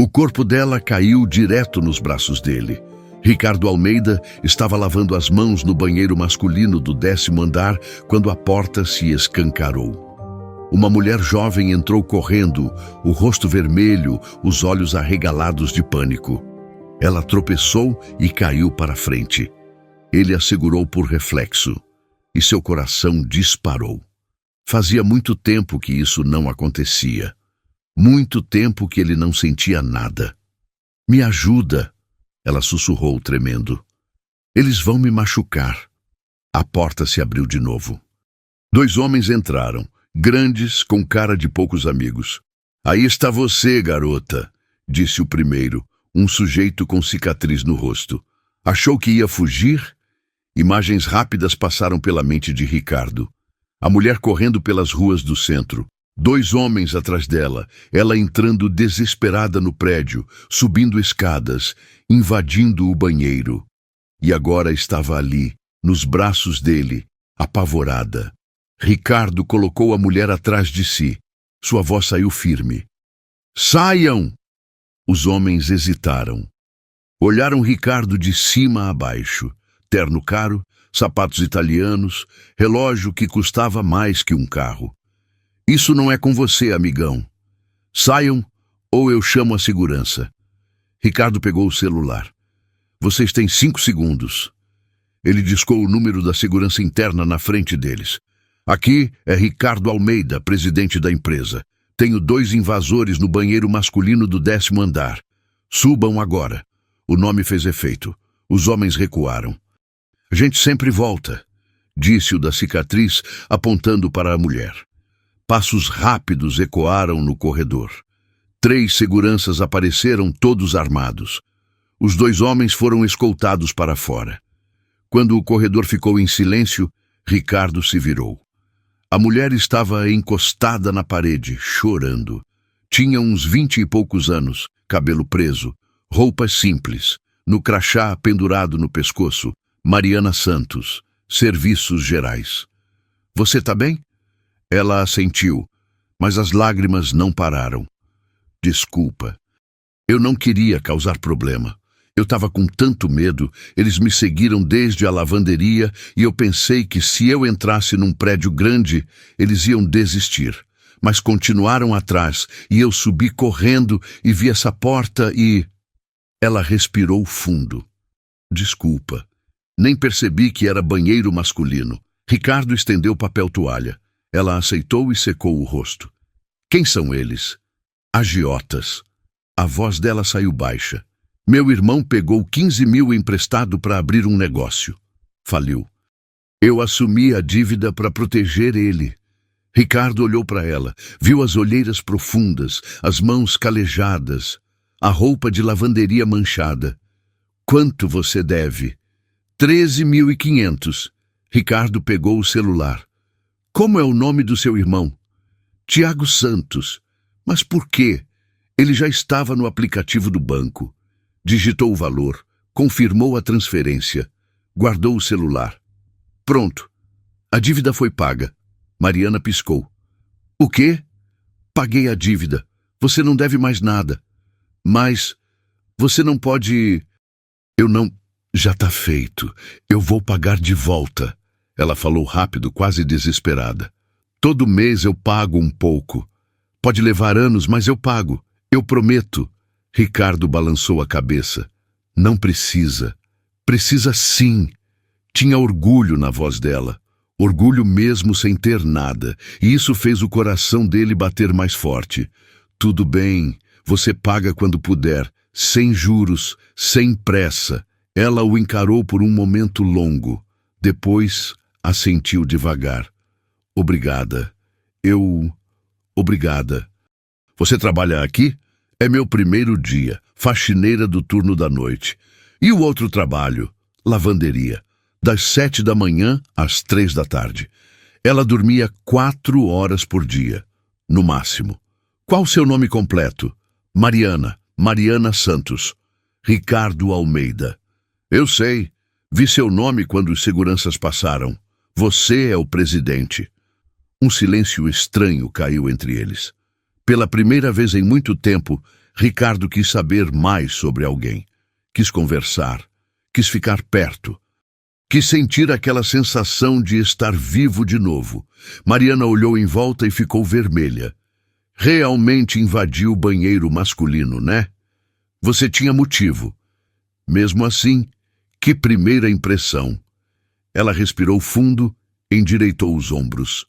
O corpo dela caiu direto nos braços dele. Ricardo Almeida estava lavando as mãos no banheiro masculino do 10º andar quando a porta se escancarou. Uma mulher jovem entrou correndo, o rosto vermelho, os olhos arregalados de pânico. Ela tropeçou e caiu para frente. Ele a segurou por reflexo e seu coração disparou. Fazia muito tempo que isso não acontecia. Muito tempo que ele não sentia nada. "Me ajuda", ela sussurrou tremendo. "Eles vão me machucar." A porta se abriu de novo. 2 homens entraram, grandes, com cara de poucos amigos. "Aí está você, garota", disse o primeiro, um sujeito com cicatriz no rosto. Achou que ia fugir? Imagens rápidas passaram pela mente de Ricardo. A mulher correndo pelas ruas do centro. 2 homens atrás dela, ela entrando desesperada no prédio, subindo escadas, invadindo o banheiro. E agora estava ali, nos braços dele, apavorada. Ricardo colocou a mulher atrás de si. Sua voz saiu firme. "Saiam!" Os homens hesitaram. Olharam Ricardo de cima a baixo. Terno caro, sapatos italianos, relógio que custava mais que um carro. "Isso não é com você, amigão. Saiam ou eu chamo a segurança." Ricardo pegou o celular. "Vocês têm 5 segundos." Ele discou o número da segurança interna na frente deles. "Aqui é Ricardo Almeida, presidente da empresa. Tenho 2 invasores no banheiro masculino do 10º andar. Subam agora." O nome fez efeito. Os homens recuaram. "A gente sempre volta", disse o da cicatriz, apontando para a mulher. Passos rápidos ecoaram no corredor. 3 seguranças apareceram, todos armados. Os 2 homens foram escoltados para fora. Quando o corredor ficou em silêncio, Ricardo se virou. A mulher estava encostada na parede, chorando. Tinha uns 20 e poucos anos, cabelo preso, roupas simples, no crachá pendurado no pescoço, Mariana Santos, Serviços Gerais. "Você tá bem?" Ela assentiu, mas as lágrimas não pararam. "Desculpa. Eu não queria causar problema. Eu estava com tanto medo, eles me seguiram desde a lavanderia e eu pensei que se eu entrasse num prédio grande, eles iam desistir. Mas continuaram atrás e eu subi correndo e vi essa porta e..." Ela respirou fundo. "Desculpa. Nem percebi que era banheiro masculino." Ricardo estendeu papel toalha. Ela aceitou e secou o rosto. "Quem são eles?" "Agiotas." A voz dela saiu baixa. "Meu irmão pegou 15 mil emprestado para abrir um negócio. Faliu. Eu assumi a dívida para proteger ele." Ricardo olhou para ela, viu as olheiras profundas, as mãos calejadas, a roupa de lavanderia manchada. "Quanto você deve?" 13.500. Ricardo pegou o celular. "Como é o nome do seu irmão?" "Tiago Santos." "Mas por quê?" Ele já estava no aplicativo do banco. Digitou o valor, confirmou a transferência, guardou o celular. "Pronto. A dívida foi paga." Mariana piscou. "O quê?" "Paguei a dívida. Você não deve mais nada." "Mas você não pode..." "Eu não... Já tá feito. Eu vou pagar de volta." Ela falou rápido, quase desesperada. "Todo mês eu pago um pouco. Pode levar anos, mas eu pago. Eu prometo." Ricardo balançou a cabeça. "Não precisa." "Precisa sim." Tinha orgulho na voz dela. Orgulho mesmo sem ter nada. E isso fez o coração dele bater mais forte. "Tudo bem. Você paga quando puder. Sem juros, sem pressa." Ela o encarou por um momento longo. Depois, assentiu devagar. "Obrigada. Obrigada." "Você trabalha aqui?" "É meu primeiro dia. Faxineira do turno da noite." "E o outro trabalho?" "Lavanderia. Das 7 da manhã às 3 da tarde." Ela dormia 4 horas por dia, no máximo. "Qual o seu nome completo?" Mariana Santos." "Ricardo Almeida." "Eu sei. Vi seu nome quando os seguranças passaram. Você é o presidente." Um silêncio estranho caiu entre eles. Pela primeira vez em muito tempo, Ricardo quis saber mais sobre alguém. Quis conversar. Quis ficar perto. Quis sentir aquela sensação de estar vivo de novo. Mariana olhou em volta e ficou vermelha. Realmente invadiu o banheiro masculino, né? Você tinha motivo. Mesmo assim, que primeira impressão. Ela respirou fundo, endireitou os ombros.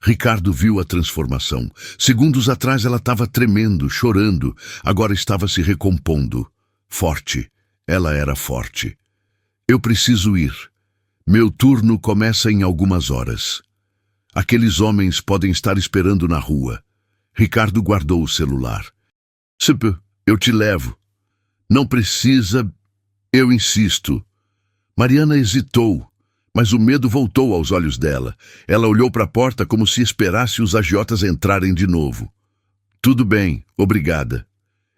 Ricardo viu a transformação. Segundos atrás ela estava tremendo, chorando. Agora estava se recompondo. Forte. Ela era forte. Eu preciso ir. Meu turno começa em algumas horas. Aqueles homens podem estar esperando na rua. Ricardo guardou o celular. Eu te levo. Não precisa. Eu insisto. Mariana hesitou, mas o medo voltou aos olhos dela. Ela olhou para a porta como se esperasse os agiotas entrarem de novo. Tudo bem, obrigada.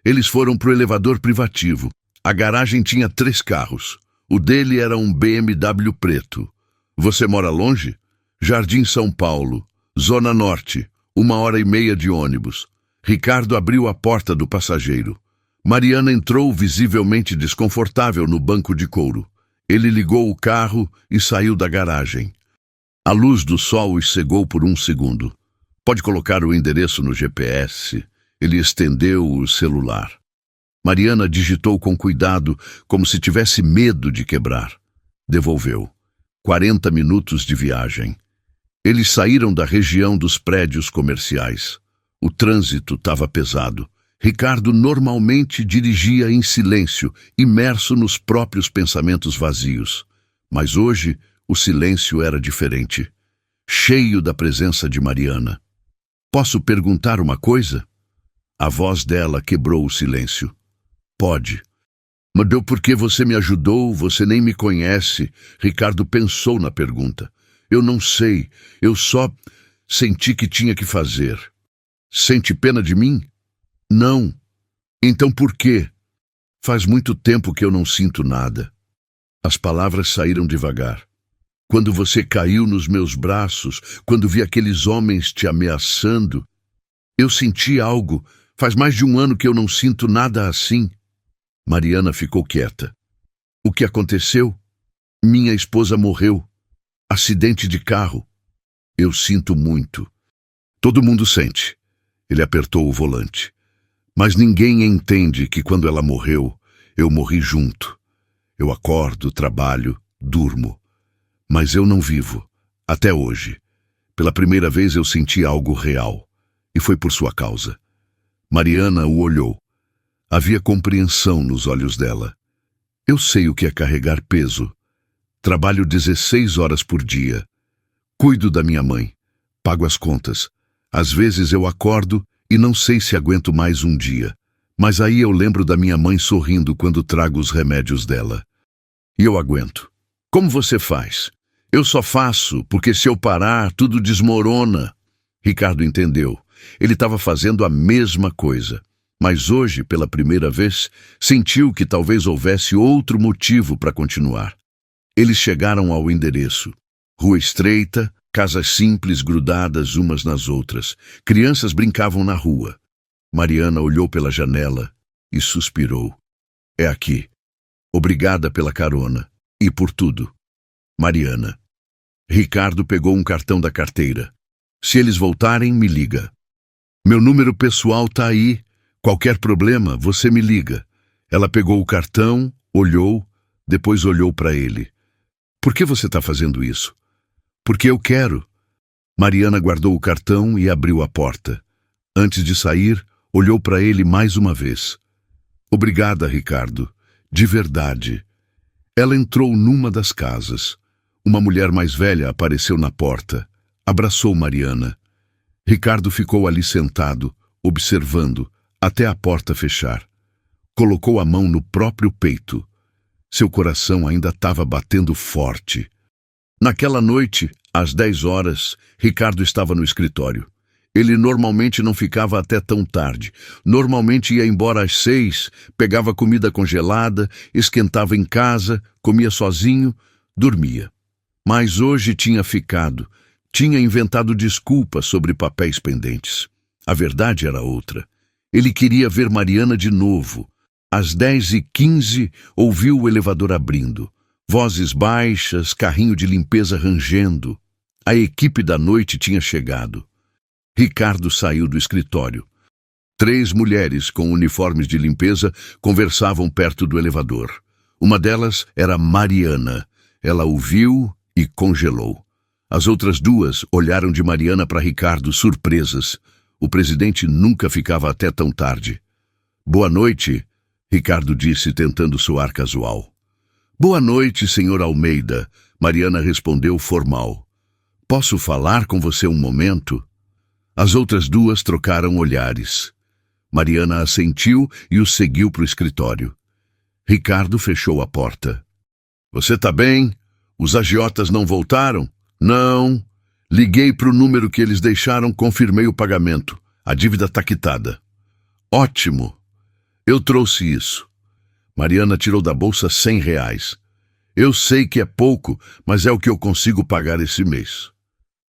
Eles foram para o elevador privativo. A garagem tinha 3 carros. O dele era um BMW preto. Você mora longe? Jardim São Paulo, Zona Norte, 1h30 de ônibus. Ricardo abriu a porta do passageiro. Mariana entrou visivelmente desconfortável no banco de couro. Ele ligou o carro e saiu da garagem. A luz do sol os cegou por um segundo. Pode colocar o endereço no GPS. Ele estendeu o celular. Mariana digitou com cuidado, como se tivesse medo de quebrar. Devolveu. 40 minutos de viagem. Eles saíram da região dos prédios comerciais. O trânsito estava pesado. Ricardo normalmente dirigia em silêncio, imerso nos próprios pensamentos vazios. Mas hoje, o silêncio era diferente, cheio da presença de Mariana. Posso perguntar uma coisa? A voz dela quebrou o silêncio. Pode. Mas por que você me ajudou? Você nem me conhece. Ricardo pensou na pergunta. Eu não sei. Eu só senti que tinha que fazer. Sente pena de mim? Não. Então por quê? Faz muito tempo que eu não sinto nada. As palavras saíram devagar. Quando você caiu nos meus braços, quando vi aqueles homens te ameaçando, eu senti algo. Faz mais de 1 ano que eu não sinto nada assim. Mariana ficou quieta. O que aconteceu? Minha esposa morreu. Acidente de carro. Eu sinto muito. Todo mundo sente. Ele apertou o volante. Mas ninguém entende que quando ela morreu, eu morri junto. Eu acordo, trabalho, durmo. Mas eu não vivo, até hoje. Pela primeira vez eu senti algo real. E foi por sua causa. Mariana o olhou. Havia compreensão nos olhos dela. Eu sei o que é carregar peso. Trabalho 16 horas por dia. Cuido da minha mãe. Pago as contas. Às vezes eu acordo e não sei se aguento mais um dia. Mas aí eu lembro da minha mãe sorrindo quando trago os remédios dela. E eu aguento. Como você faz? Eu só faço, porque se eu parar, tudo desmorona. Ricardo entendeu. Ele estava fazendo a mesma coisa. Mas hoje, pela primeira vez, sentiu que talvez houvesse outro motivo para continuar. Eles chegaram ao endereço. Rua estreita, casas simples grudadas umas nas outras. Crianças brincavam na rua. Mariana olhou pela janela e suspirou. É aqui. Obrigada pela carona. E por tudo. Mariana. Ricardo pegou um cartão da carteira. Se eles voltarem, me liga. Meu número pessoal tá aí. Qualquer problema, você me liga. Ela pegou o cartão, olhou, depois olhou para ele. Por que você está fazendo isso? Porque eu quero. Mariana guardou o cartão e abriu a porta. Antes de sair, olhou para ele mais uma vez. Obrigada, Ricardo. De verdade. Ela entrou numa das casas. Uma mulher mais velha apareceu na porta. Abraçou Mariana. Ricardo ficou ali sentado, observando, até a porta fechar. Colocou a mão no próprio peito. Seu coração ainda estava batendo forte. Naquela noite, às 10 horas, Ricardo estava no escritório. Ele normalmente não ficava até tão tarde. Normalmente ia embora às 6, pegava comida congelada, esquentava em casa, comia sozinho, dormia. Mas hoje tinha ficado. Tinha inventado desculpas sobre papéis pendentes. A verdade era outra. Ele queria ver Mariana de novo. Às 10h15, ouviu o elevador abrindo. Vozes baixas, carrinho de limpeza rangendo. A equipe da noite tinha chegado. Ricardo saiu do escritório. 3 mulheres com uniformes de limpeza conversavam perto do elevador. Uma delas era Mariana. Ela o viu e congelou. As outras 2 olharam de Mariana para Ricardo, surpresas. O presidente nunca ficava até tão tarde. Boa noite, Ricardo disse, tentando soar casual. Boa noite, senhor Almeida, Mariana respondeu formal. Posso falar com você um momento? As outras 2 trocaram olhares. Mariana assentiu e o seguiu para o escritório. Ricardo fechou a porta. Você tá bem? Os agiotas não voltaram? Não. Liguei para o número que eles deixaram, confirmei o pagamento. A dívida tá quitada. Ótimo. Eu trouxe isso. Mariana tirou da bolsa R$100. Eu sei que é pouco, mas é o que eu consigo pagar esse mês.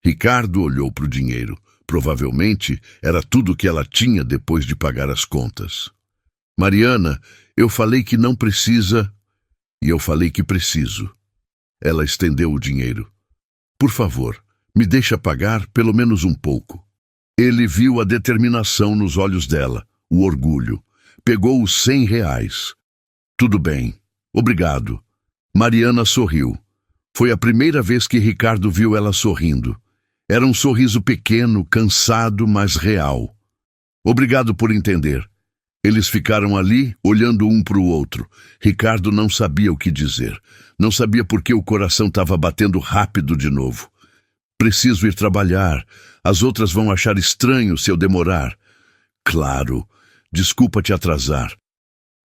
Ricardo olhou para o dinheiro. Provavelmente era tudo o que ela tinha depois de pagar as contas. Mariana, eu falei que não precisa, e eu falei que preciso. Ela estendeu o dinheiro. Por favor, me deixa pagar pelo menos um pouco. Ele viu a determinação nos olhos dela, o orgulho. Pegou os R$100. Tudo bem, obrigado. Mariana sorriu. Foi a primeira vez que Ricardo viu ela sorrindo. Era um sorriso pequeno, cansado, mas real. Obrigado por entender. Eles ficaram ali, olhando um para o outro. Ricardo não sabia o que dizer. Não sabia por que o coração estava batendo rápido de novo. Preciso ir trabalhar. As outras vão achar estranho se eu demorar. Claro. Desculpa te atrasar.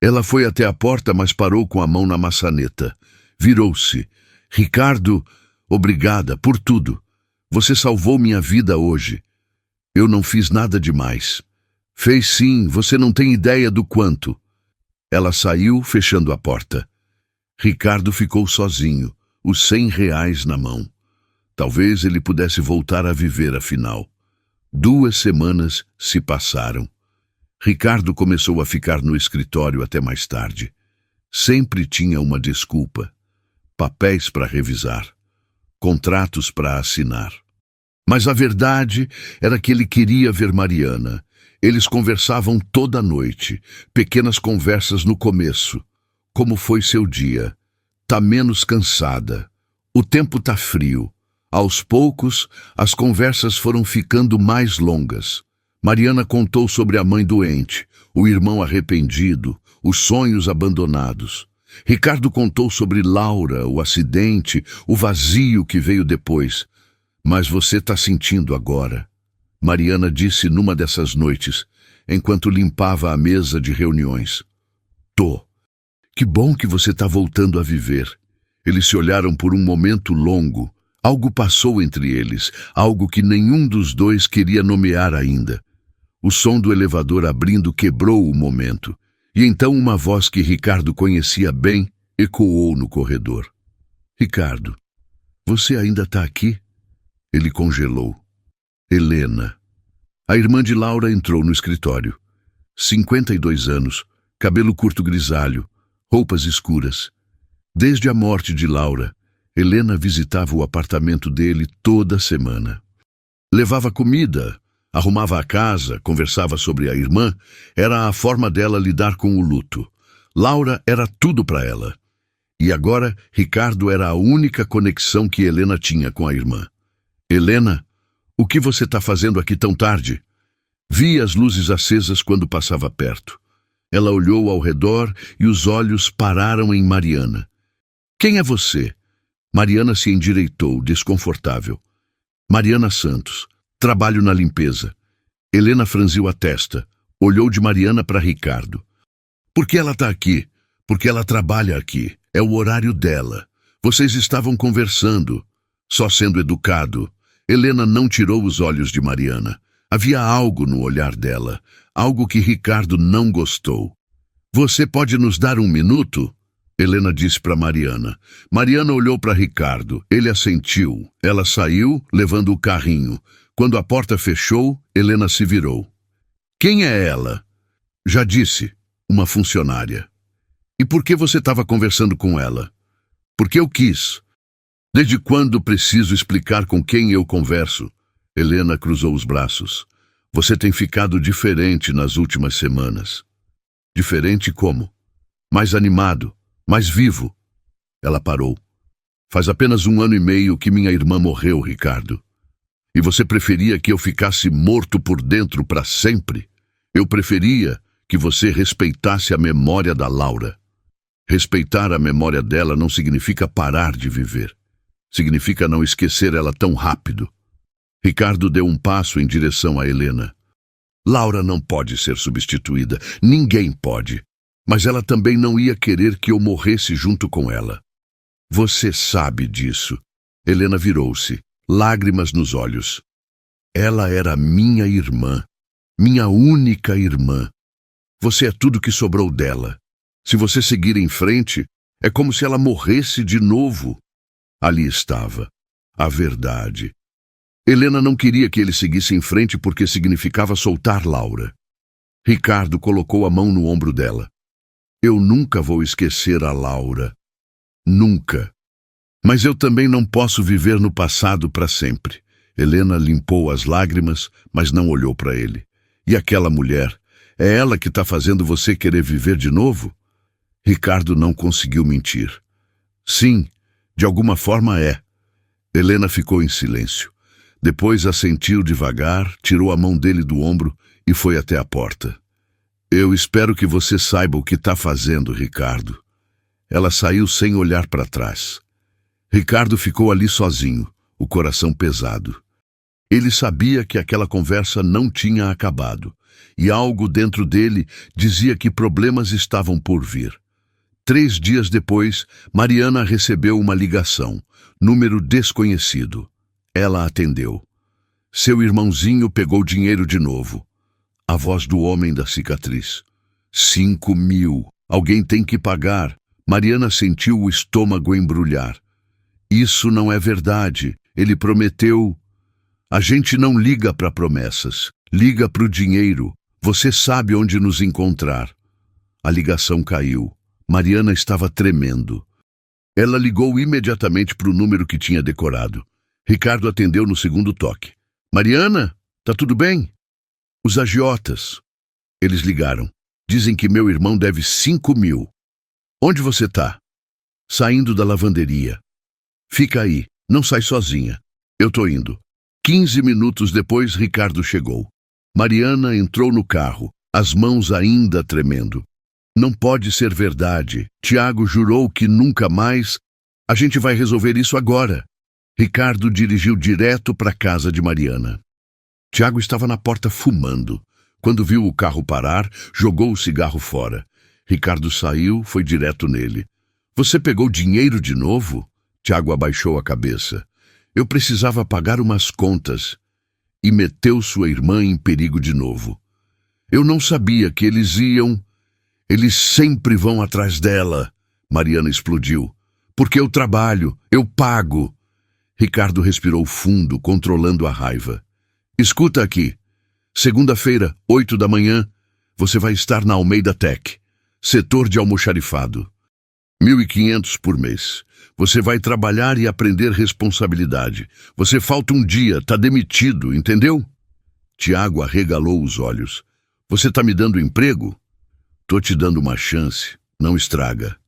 Ela foi até a porta, mas parou com a mão na maçaneta. Virou-se. Ricardo, obrigada por tudo. Você salvou minha vida hoje. Eu não fiz nada demais. Fez sim, você não tem ideia do quanto. Ela saiu, fechando a porta. Ricardo ficou sozinho, os R$100 na mão. Talvez ele pudesse voltar a viver, afinal. 2 semanas se passaram. Ricardo começou a ficar no escritório até mais tarde. Sempre tinha uma desculpa. Papéis para revisar. Contratos para assinar. Mas a verdade era que ele queria ver Mariana. Eles conversavam toda noite, pequenas conversas no começo. Como foi seu dia? Tá menos cansada. O tempo tá frio. Aos poucos, as conversas foram ficando mais longas. Mariana contou sobre a mãe doente, o irmão arrependido, os sonhos abandonados. Ricardo contou sobre Laura, o acidente, o vazio que veio depois. Mas você tá sentindo agora, Mariana disse numa dessas noites, enquanto limpava a mesa de reuniões. Tô. Que bom que você tá voltando a viver. Eles se olharam por um momento longo. Algo passou entre eles, algo que nenhum dos 2 queria nomear ainda. O som do elevador abrindo quebrou o momento, e então uma voz que Ricardo conhecia bem ecoou no corredor. Ricardo, você ainda tá aqui? Ele congelou. Helena. A irmã de Laura entrou no escritório. 52 anos, cabelo curto grisalho, roupas escuras. Desde a morte de Laura, Helena visitava o apartamento dele toda semana. Levava comida, arrumava a casa, conversava sobre a irmã. Era a forma dela lidar com o luto. Laura era tudo para ela. E agora, Ricardo era a única conexão que Helena tinha com a irmã. Helena, o que você está fazendo aqui tão tarde? Vi as luzes acesas quando passava perto. Ela olhou ao redor e os olhos pararam em Mariana. Quem é você? Mariana se endireitou, desconfortável. Mariana Santos. Trabalho na limpeza. Helena franziu a testa. Olhou de Mariana para Ricardo. Por que ela está aqui? Porque ela trabalha aqui. É o horário dela. Vocês estavam conversando. Só sendo educado. Helena não tirou os olhos de Mariana. Havia algo no olhar dela. Algo que Ricardo não gostou. Você pode nos dar um minuto? Helena disse para Mariana. Mariana olhou para Ricardo. Ele assentiu. Ela saiu, levando o carrinho. Quando a porta fechou, Helena se virou. Quem é ela? Já disse, uma funcionária. E por que você estava conversando com ela? Porque eu quis. Desde quando preciso explicar com quem eu converso? Helena cruzou os braços. Você tem ficado diferente nas últimas semanas. Diferente como? Mais animado, mais vivo. Ela parou. Faz apenas 1 ano e meio que minha irmã morreu, Ricardo. E você preferia que eu ficasse morto por dentro para sempre? Eu preferia que você respeitasse a memória da Laura. Respeitar a memória dela não significa parar de viver. Significa não esquecer ela tão rápido. Ricardo deu um passo em direção a Helena. Laura não pode ser substituída. Ninguém pode. Mas ela também não ia querer que eu morresse junto com ela. Você sabe disso. Helena virou-se, lágrimas nos olhos. Ela era minha irmã. Minha única irmã. Você é tudo que sobrou dela. Se você seguir em frente, é como se ela morresse de novo. Ali estava. A verdade. Helena não queria que ele seguisse em frente porque significava soltar Laura. Ricardo colocou a mão no ombro dela. Eu nunca vou esquecer a Laura. Nunca. Mas eu também não posso viver no passado para sempre. Helena limpou as lágrimas, mas não olhou para ele. E aquela mulher, é ela que está fazendo você querer viver de novo? Ricardo não conseguiu mentir. Sim, de alguma forma é. Helena ficou em silêncio. Depois assentiu devagar, tirou a mão dele do ombro e foi até a porta. Eu espero que você saiba o que está fazendo, Ricardo. Ela saiu sem olhar para trás. Ricardo ficou ali sozinho, o coração pesado. Ele sabia que aquela conversa não tinha acabado, e algo dentro dele dizia que problemas estavam por vir. 3 dias depois, Mariana recebeu uma ligação, número desconhecido. Ela atendeu. Seu irmãozinho pegou dinheiro de novo. A voz do homem da cicatriz. 5.000. Alguém tem que pagar. Mariana sentiu o estômago embrulhar. Isso não é verdade. Ele prometeu. A gente não liga para promessas. Liga para o dinheiro. Você sabe onde nos encontrar. A ligação caiu. Mariana estava tremendo. Ela ligou imediatamente para o número que tinha decorado. Ricardo atendeu no segundo toque. Mariana, tá tudo bem? Os agiotas. Eles ligaram. Dizem que meu irmão deve 5.000. Onde você tá? Saindo da lavanderia. Fica aí, não sai sozinha. Eu tô indo. 15 minutos depois, Ricardo chegou. Mariana entrou no carro, as mãos ainda tremendo. Não pode ser verdade. Tiago jurou que nunca mais. A gente vai resolver isso agora. Ricardo dirigiu direto para a casa de Mariana. Tiago estava na porta fumando. Quando viu o carro parar, jogou o cigarro fora. Ricardo saiu, foi direto nele. Você pegou dinheiro de novo? Tiago abaixou a cabeça. Eu precisava pagar umas contas. E meteu sua irmã em perigo de novo. Eu não sabia que eles iam... Eles sempre vão atrás dela. Mariana explodiu. Porque eu trabalho, eu pago. Ricardo respirou fundo, controlando a raiva. Escuta aqui. Segunda-feira, 8 da manhã, você vai estar na Almeida Tech, setor de almoxarifado. 1.500 por mês. Você vai trabalhar e aprender responsabilidade. Você falta um dia, tá demitido, entendeu? Tiago arregalou os olhos. Você tá me dando emprego? Tô te dando uma chance, não estraga.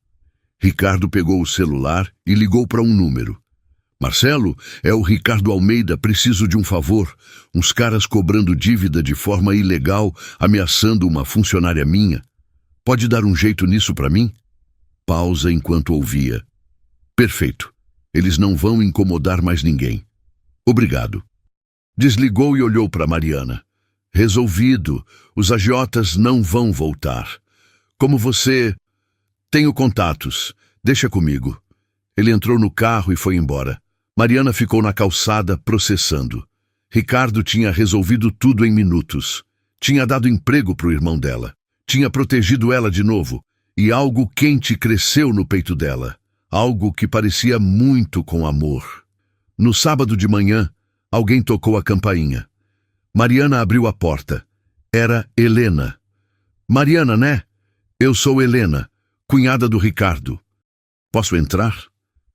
Ricardo pegou o celular e ligou para um número. Marcelo, é o Ricardo Almeida, preciso de um favor. Uns caras cobrando dívida de forma ilegal, ameaçando uma funcionária minha. Pode dar um jeito nisso para mim? Pausa enquanto ouvia. Perfeito. Eles não vão incomodar mais ninguém. Obrigado. Desligou e olhou para Mariana. Resolvido. Os agiotas não vão voltar. Como você... Tenho contatos. Deixa comigo. Ele entrou no carro e foi embora. Mariana ficou na calçada, processando. Ricardo tinha resolvido tudo em minutos. Tinha dado emprego para o irmão dela. Tinha protegido ela de novo. E algo quente cresceu no peito dela. Algo que parecia muito com amor. No sábado de manhã, alguém tocou a campainha. Mariana abriu a porta. Era Helena. Mariana, né? Eu sou Helena, cunhada do Ricardo. Posso entrar?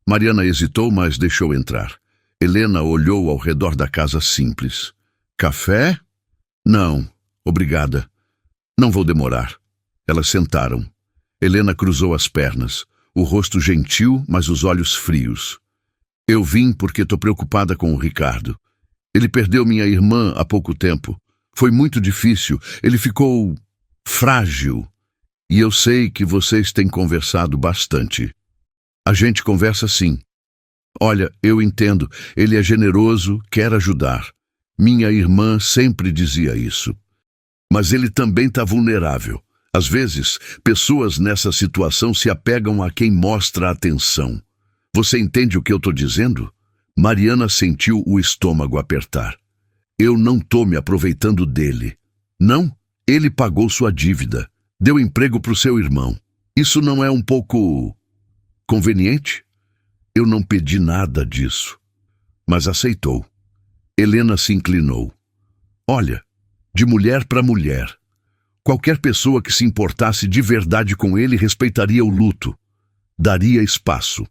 Mariana hesitou, mas deixou entrar. Helena olhou ao redor da casa simples. Café? Não, obrigada. Não vou demorar. Elas sentaram. Helena cruzou as pernas, o rosto gentil, mas os olhos frios. Eu vim porque estou preocupada com o Ricardo. Ele perdeu minha irmã há pouco tempo. Foi muito difícil. Ele ficou frágil. E eu sei que vocês têm conversado bastante. A gente conversa sim. Olha, eu entendo. Ele é generoso, quer ajudar. Minha irmã sempre dizia isso. Mas ele também está vulnerável. Às vezes, pessoas nessa situação se apegam a quem mostra atenção. Você entende o que eu estou dizendo? Mariana sentiu o estômago apertar. Eu não estou me aproveitando dele. Não, ele pagou sua dívida. Deu emprego para o seu irmão. Isso não é um pouco conveniente? Eu não pedi nada disso. Mas aceitou. Helena se inclinou. Olha, de mulher para mulher. Qualquer pessoa que se importasse de verdade com ele respeitaria o luto. Daria espaço.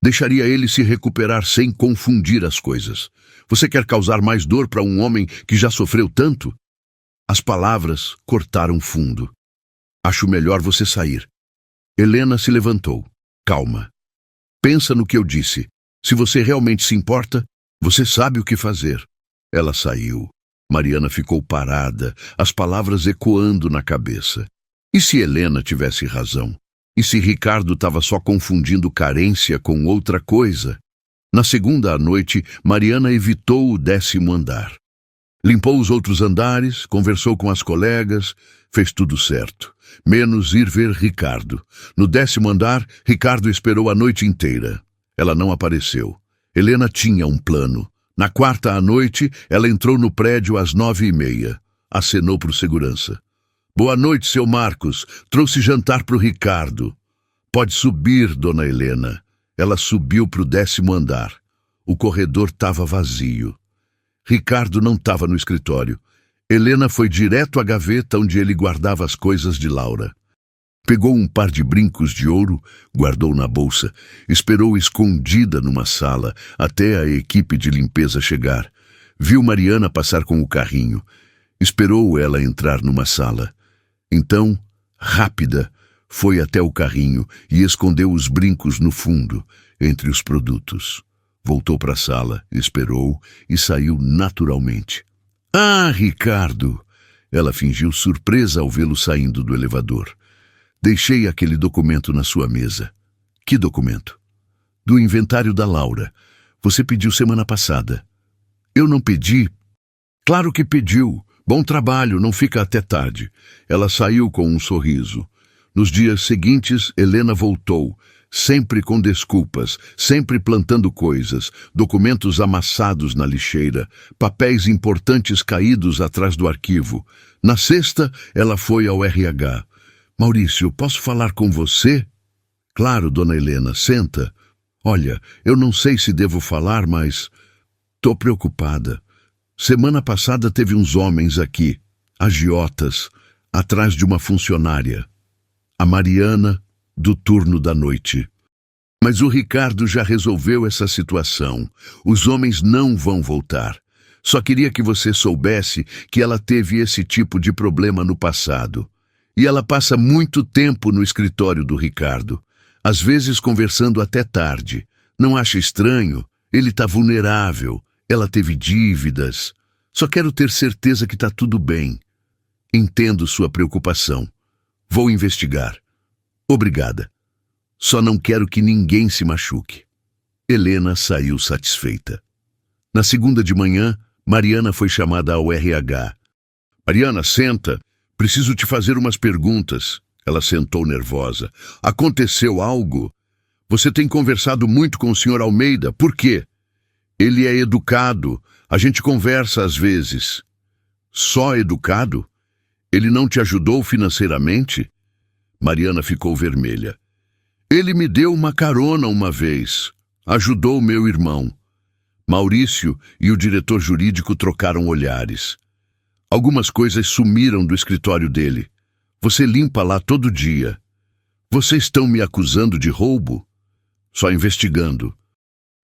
Deixaria ele se recuperar sem confundir as coisas. Você quer causar mais dor para um homem que já sofreu tanto? As palavras cortaram fundo. Acho melhor você sair. Helena se levantou. Calma. Pensa no que eu disse. Se você realmente se importa, você sabe o que fazer. Ela saiu. Mariana ficou parada, as palavras ecoando na cabeça. E se Helena tivesse razão? E se Ricardo estava só confundindo carência com outra coisa? Na segunda à noite, Mariana evitou o 10º andar. Limpou os outros andares, conversou com as colegas, fez tudo certo. Menos ir ver Ricardo. No 10º andar, Ricardo esperou a noite inteira. Ela não apareceu. Helena tinha um plano. Na quarta à noite, ela entrou no prédio às 9h30. Acenou para o segurança. Boa noite, seu Marcos. Trouxe jantar para o Ricardo. Pode subir, dona Helena. Ela subiu para o 10º andar. O corredor estava vazio. Ricardo não estava no escritório. Helena foi direto à gaveta onde ele guardava as coisas de Laura. Pegou um par de brincos de ouro, guardou na bolsa, esperou escondida numa sala até a equipe de limpeza chegar. Viu Mariana passar com o carrinho. Esperou ela entrar numa sala. Então, rápida, foi até o carrinho e escondeu os brincos no fundo, entre os produtos. Voltou para a sala, esperou e saiu naturalmente. Ah, Ricardo! Ela fingiu surpresa ao vê-lo saindo do elevador. Deixei aquele documento na sua mesa. Que documento? Do inventário da Laura. Você pediu semana passada. Eu não pedi. Claro que pediu. Bom trabalho, não fica até tarde. Ela saiu com um sorriso. Nos dias seguintes, Helena voltou, sempre com desculpas, sempre plantando coisas, documentos amassados na lixeira, papéis importantes caídos atrás do arquivo. Na sexta, ela foi ao RH. Maurício, posso falar com você? Claro, dona Helena, senta. Olha, eu não sei se devo falar, mas tô preocupada. Semana passada teve uns homens aqui, agiotas, atrás de uma funcionária. A Mariana, do turno da noite. Mas o Ricardo já resolveu essa situação. Os homens não vão voltar. Só queria que você soubesse que ela teve esse tipo de problema no passado. E ela passa muito tempo no escritório do Ricardo. Às vezes conversando até tarde. Não acha estranho? Ele está vulnerável. Ela teve dívidas. Só quero ter certeza que está tudo bem. Entendo sua preocupação. Vou investigar. Obrigada. Só não quero que ninguém se machuque. Helena saiu satisfeita. Na segunda de manhã, Mariana foi chamada ao RH. Mariana, senta. Preciso te fazer umas perguntas. Ela sentou nervosa. Aconteceu algo? Você tem conversado muito com o Sr. Almeida. Por quê? Ele é educado. A gente conversa às vezes. Só educado? Ele não te ajudou financeiramente? Mariana ficou vermelha. Ele me deu uma carona uma vez. Ajudou meu irmão. Maurício e o diretor jurídico trocaram olhares. Algumas coisas sumiram do escritório dele. Você limpa lá todo dia. Vocês estão me acusando de roubo? Só investigando.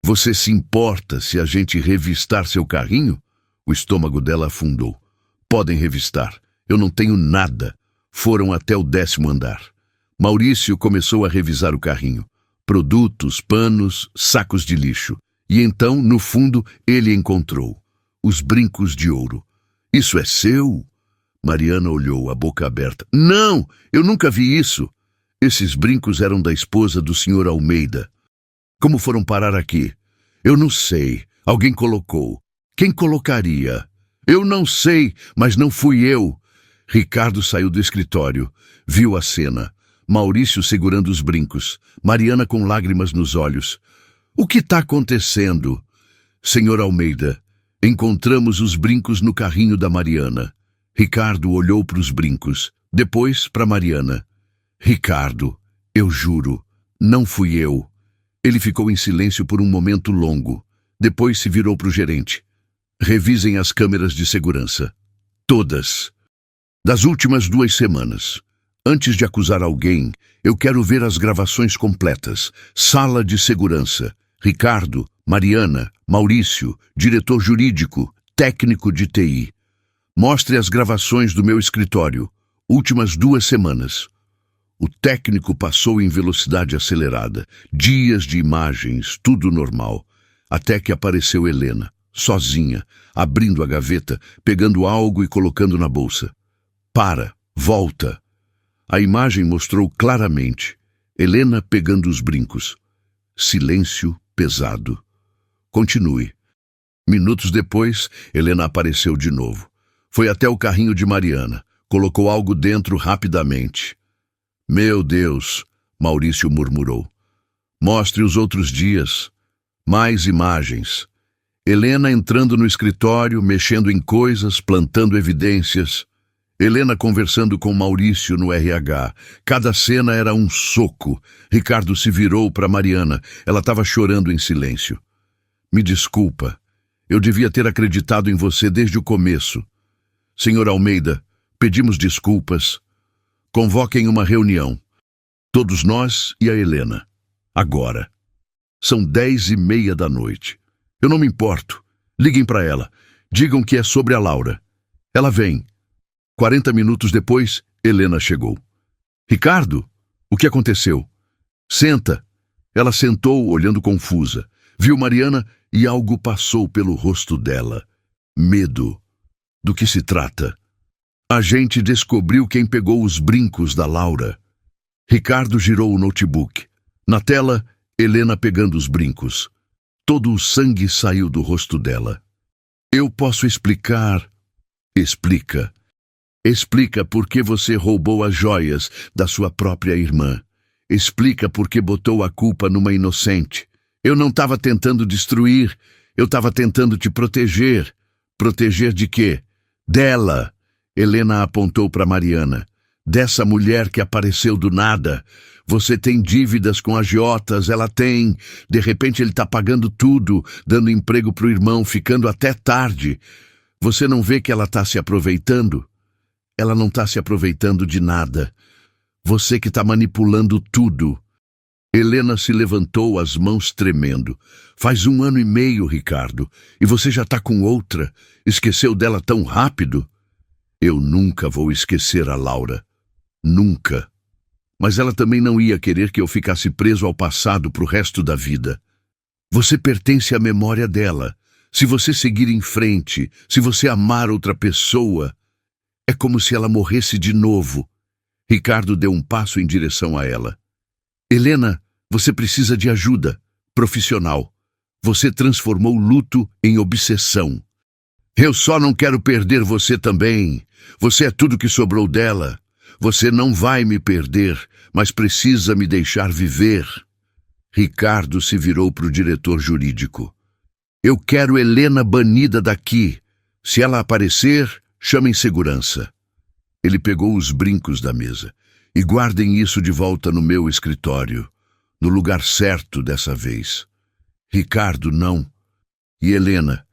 Você se importa se a gente revistar seu carrinho? O estômago dela afundou. Podem revistar. Eu não tenho nada. Foram até o 10º andar. Maurício começou a revisar o carrinho. Produtos, panos, sacos de lixo. E então, no fundo, ele encontrou os brincos de ouro. Isso é seu? Mariana olhou, a boca aberta. Não, eu nunca vi isso. Esses brincos eram da esposa do Sr. Almeida. Como foram parar aqui? Eu não sei. Alguém colocou. Quem colocaria? Eu não sei, mas não fui eu. Ricardo saiu do escritório. Viu a cena. Maurício segurando os brincos. Mariana com lágrimas nos olhos. O que está acontecendo? Senhor Almeida, encontramos os brincos no carrinho da Mariana. Ricardo olhou para os brincos. Depois para Mariana. Ricardo, eu juro, não fui eu. Ele ficou em silêncio por um momento longo. Depois se virou para o gerente. Revisem as câmeras de segurança. Todas. Das últimas 2 semanas. Antes de acusar alguém, eu quero ver as gravações completas. Sala de segurança. Ricardo, Mariana, Maurício, diretor jurídico, técnico de TI. Mostre as gravações do meu escritório. Últimas 2 semanas. O técnico passou em velocidade acelerada. Dias de imagens, tudo normal. Até que apareceu Helena, sozinha, abrindo a gaveta, pegando algo e colocando na bolsa. Para, volta. A imagem mostrou claramente Helena pegando os brincos. Silêncio pesado. Continue. Minutos depois, Helena apareceu de novo. Foi até o carrinho de Mariana. Colocou algo dentro rapidamente. Meu Deus, Maurício murmurou. Mostre os outros dias. Mais imagens. Helena entrando no escritório, mexendo em coisas, plantando evidências. Helena conversando com Maurício no RH. Cada cena era um soco. Ricardo se virou para Mariana. Ela estava chorando em silêncio. Me desculpa. Eu devia ter acreditado em você desde o começo. Senhor Almeida, pedimos desculpas. Convoquem uma reunião. Todos nós e a Helena. Agora. São 10h30 da noite. Eu não me importo. Liguem para ela. Digam que é sobre a Laura. Ela vem. 40 minutos depois, Helena chegou. Ricardo, o que aconteceu? Senta. Ela sentou, olhando confusa. Viu Mariana e algo passou pelo rosto dela. Medo. Do que se trata? A gente descobriu quem pegou os brincos da Laura. Ricardo girou o notebook. Na tela, Helena pegando os brincos. Todo o sangue saiu do rosto dela. Eu posso explicar. Explica. Explica por que você roubou as joias da sua própria irmã. Explica por que botou a culpa numa inocente. Eu não estava tentando destruir. Eu estava tentando te proteger. Proteger de quê? Dela. Helena apontou para Mariana. Dessa mulher que apareceu do nada. Você tem dívidas com agiotas, ela tem. De repente ele está pagando tudo, dando emprego para o irmão, ficando até tarde. Você não vê que ela está se aproveitando? Ela não está se aproveitando de nada. Você que está manipulando tudo. Helena se levantou, as mãos tremendo. Faz 1 ano e meio, Ricardo, e você já está com outra. Esqueceu dela tão rápido? Eu nunca vou esquecer a Laura. Nunca. Mas ela também não ia querer que eu ficasse preso ao passado pro resto da vida. Você pertence à memória dela. Se você seguir em frente, se você amar outra pessoa, é como se ela morresse de novo. Ricardo deu um passo em direção a ela. Helena, você precisa de ajuda profissional. Você transformou luto em obsessão. Eu só não quero perder você também. Você é tudo que sobrou dela. Você não vai me perder, mas precisa me deixar viver. Ricardo se virou para o diretor jurídico. Eu quero Helena banida daqui. Se ela aparecer, chamem segurança. Ele pegou os brincos da mesa. E guardem isso de volta no meu escritório, no lugar certo dessa vez. Ricardo, não. E Helena,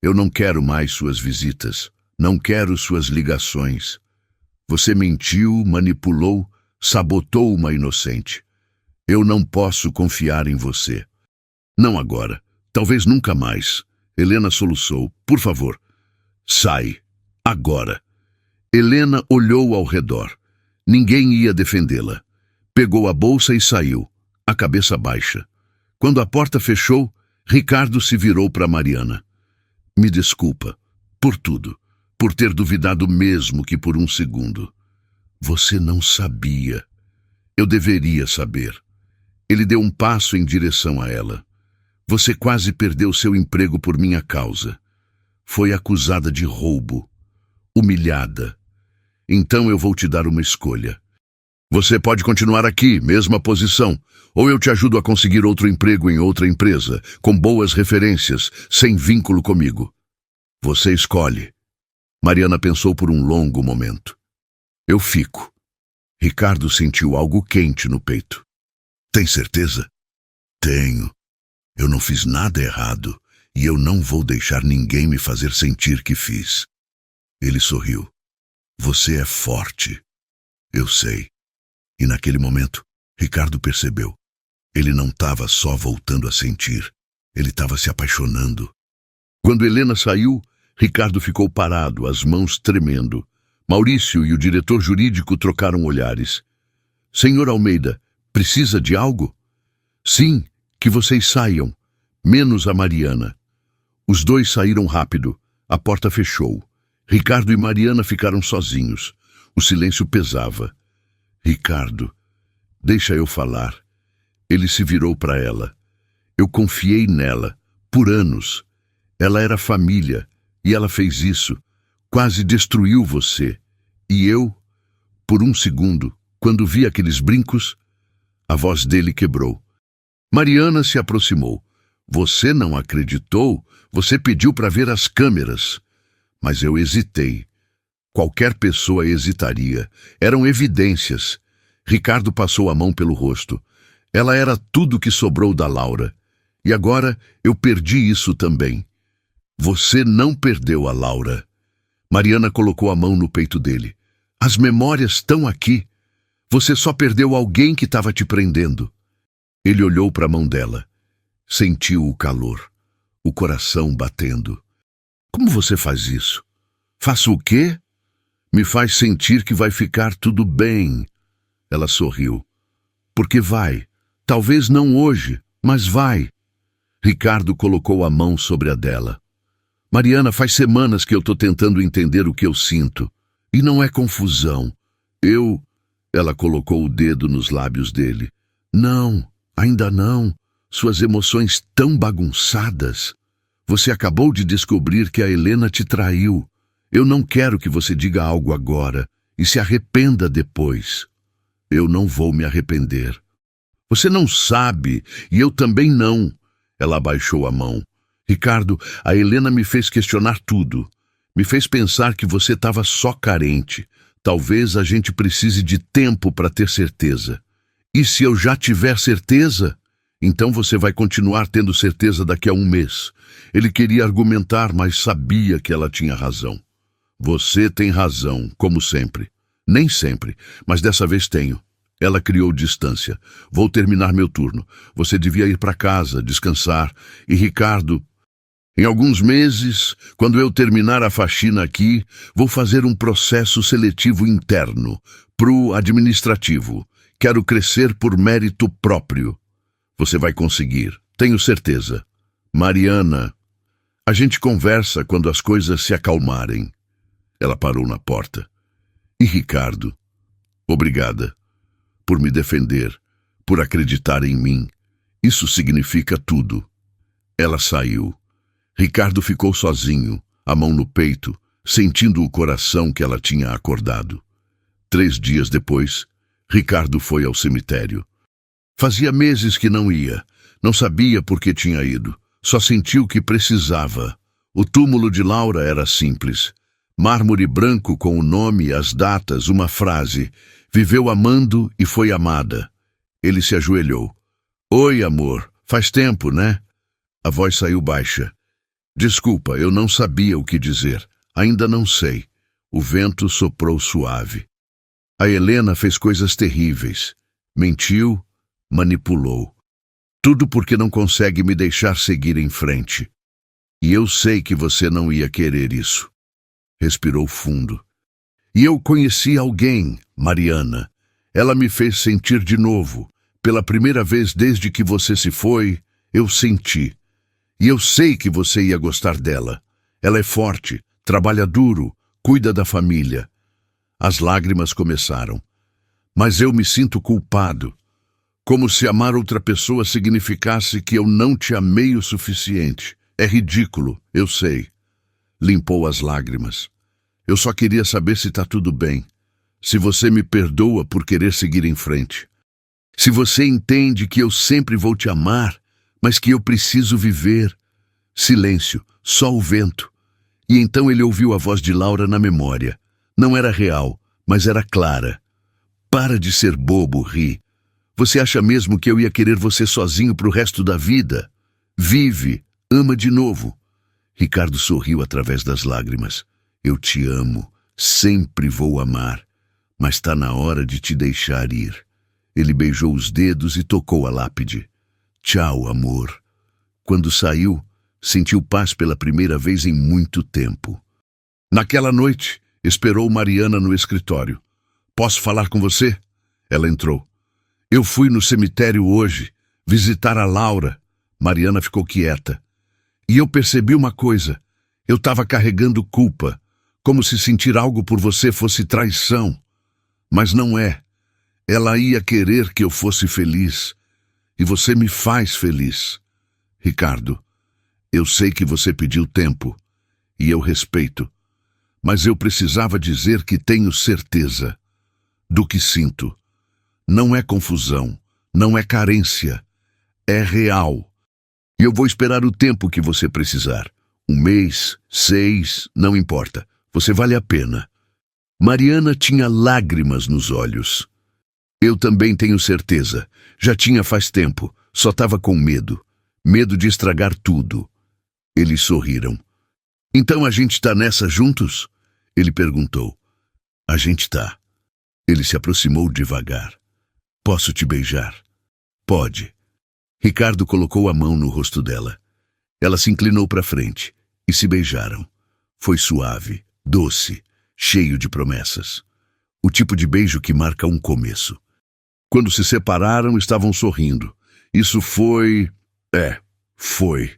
eu não quero mais suas visitas. Não quero suas ligações. Você mentiu, manipulou, sabotou uma inocente. Eu não posso confiar em você. Não agora. Talvez nunca mais. Helena soluçou. Por favor, sai. Agora. Helena olhou ao redor. Ninguém ia defendê-la. Pegou a bolsa e saiu, a cabeça baixa. Quando a porta fechou, Ricardo se virou para Mariana. Me desculpa, por tudo, por ter duvidado mesmo que por um segundo. Você não sabia. Eu deveria saber. Ele deu um passo em direção a ela. Você quase perdeu seu emprego por minha causa. Foi acusada de roubo. Humilhada. Então eu vou te dar uma escolha. Você pode continuar aqui, mesma posição, ou eu te ajudo a conseguir outro emprego em outra empresa, com boas referências, sem vínculo comigo. Você escolhe. Mariana pensou por um longo momento. Eu fico. Ricardo sentiu algo quente no peito. Tem certeza? Tenho. Eu não fiz nada errado e eu não vou deixar ninguém me fazer sentir que fiz. Ele sorriu. Você é forte. Eu sei. E naquele momento, Ricardo percebeu. Ele não estava só voltando a sentir. Ele estava se apaixonando. Quando Helena saiu, Ricardo ficou parado, as mãos tremendo. Maurício e o diretor jurídico trocaram olhares. Senhor Almeida, precisa de algo? Sim, que vocês saiam, menos a Mariana. Os dois saíram rápido. A porta fechou. Ricardo e Mariana ficaram sozinhos. O silêncio pesava. Ricardo, deixa eu falar. Ele se virou para ela. Eu confiei nela, por anos. Ela era família, e ela fez isso. Quase destruiu você. E eu, por um segundo, quando vi aqueles brincos, a voz dele quebrou. Mariana se aproximou. Você não acreditou? Você pediu para ver as câmeras. Mas eu hesitei. Qualquer pessoa hesitaria. Eram evidências. Ricardo passou a mão pelo rosto. Ela era tudo que sobrou da Laura. E agora eu perdi isso também. Você não perdeu a Laura. Mariana colocou a mão no peito dele. As memórias estão aqui. Você só perdeu alguém que estava te prendendo. Ele olhou para a mão dela. Sentiu o calor. O coração batendo. Como você faz isso? Faço o quê? Me faz sentir que vai ficar tudo bem. Ela sorriu. Porque vai. Talvez não hoje, mas vai. Ricardo colocou a mão sobre a dela. Mariana, faz semanas que eu estou tentando entender o que eu sinto. E não é confusão. Ela colocou o dedo nos lábios dele. Não, ainda não. Suas emoções tão bagunçadas. Você acabou de descobrir que a Helena te traiu. Eu não quero que você diga algo agora e se arrependa depois. Eu não vou me arrepender. Você não sabe, e eu também não. Ela abaixou a mão. Ricardo, a Helena me fez questionar tudo. Me fez pensar que você estava só carente. Talvez a gente precise de tempo para ter certeza. E se eu já tiver certeza, então você vai continuar tendo certeza daqui a um mês. Ele queria argumentar, mas sabia que ela tinha razão. Você tem razão, como sempre. Nem sempre, mas dessa vez tenho. Ela criou distância. Vou terminar meu turno. Você devia ir para casa, descansar. E Ricardo, em alguns meses, quando eu terminar a faxina aqui, vou fazer um processo seletivo interno, pro administrativo. Quero crescer por mérito próprio. Você vai conseguir, tenho certeza. Mariana, a gente conversa quando as coisas se acalmarem. Ela parou na porta. E Ricardo, obrigada por me defender, por acreditar em mim. Isso significa tudo. Ela saiu. Ricardo ficou sozinho, a mão no peito, sentindo o coração que ela tinha acordado. 3 dias depois, Ricardo foi ao cemitério. Fazia meses que não ia. Não sabia por que tinha ido. Só sentiu que precisava. O túmulo de Laura era simples. Mármore branco com o nome, as datas, uma frase. Viveu amando e foi amada. Ele se ajoelhou. Oi, amor. Faz tempo, né? A voz saiu baixa. Desculpa, eu não sabia o que dizer. Ainda não sei. O vento soprou suave. A Helena fez coisas terríveis. Mentiu, manipulou. Tudo porque não consegue me deixar seguir em frente. E eu sei que você não ia querer isso. Respirou fundo. E eu conheci alguém, Mariana. Ela me fez sentir de novo. Pela primeira vez desde que você se foi, eu senti. E eu sei que você ia gostar dela. Ela é forte, trabalha duro, cuida da família. As lágrimas começaram. Mas eu me sinto culpado. Como se amar outra pessoa significasse que eu não te amei o suficiente. É ridículo, eu sei. Limpou as lágrimas. Eu só queria saber se está tudo bem. Se você me perdoa por querer seguir em frente. Se você entende que eu sempre vou te amar, mas que eu preciso viver. Silêncio, só o vento. E então ele ouviu a voz de Laura na memória. Não era real, mas era clara. Para de ser bobo, Ri. Você acha mesmo que eu ia querer você sozinho pro resto da vida? Vive, ama de novo. Ricardo sorriu através das lágrimas. Eu te amo, sempre vou amar, mas tá na hora de te deixar ir. Ele beijou os dedos e tocou a lápide. Tchau, amor. Quando saiu, sentiu paz pela primeira vez em muito tempo. Naquela noite, esperou Mariana no escritório. Posso falar com você? Ela entrou. Eu fui no cemitério hoje, visitar a Laura. Mariana ficou quieta. E eu percebi uma coisa. Eu estava carregando culpa, como se sentir algo por você fosse traição. Mas não é. Ela ia querer que eu fosse feliz. E você me faz feliz. Ricardo, eu sei que você pediu tempo. E eu respeito. Mas eu precisava dizer que tenho certeza do que sinto. Não é confusão, não é carência, é real. E eu vou esperar o tempo que você precisar. 1 mês, 6, não importa. Você vale a pena. Mariana tinha lágrimas nos olhos. Eu também tenho certeza. Já tinha faz tempo, só estava com medo. Medo de estragar tudo. Eles sorriram. Então a gente tá nessa juntos? Ele perguntou. A gente tá. Ele se aproximou devagar. Posso te beijar? Pode. Ricardo colocou a mão no rosto dela. Ela se inclinou para frente e se beijaram. Foi suave, doce, cheio de promessas. O tipo de beijo que marca um começo. Quando se separaram, estavam sorrindo. Isso foi... foi.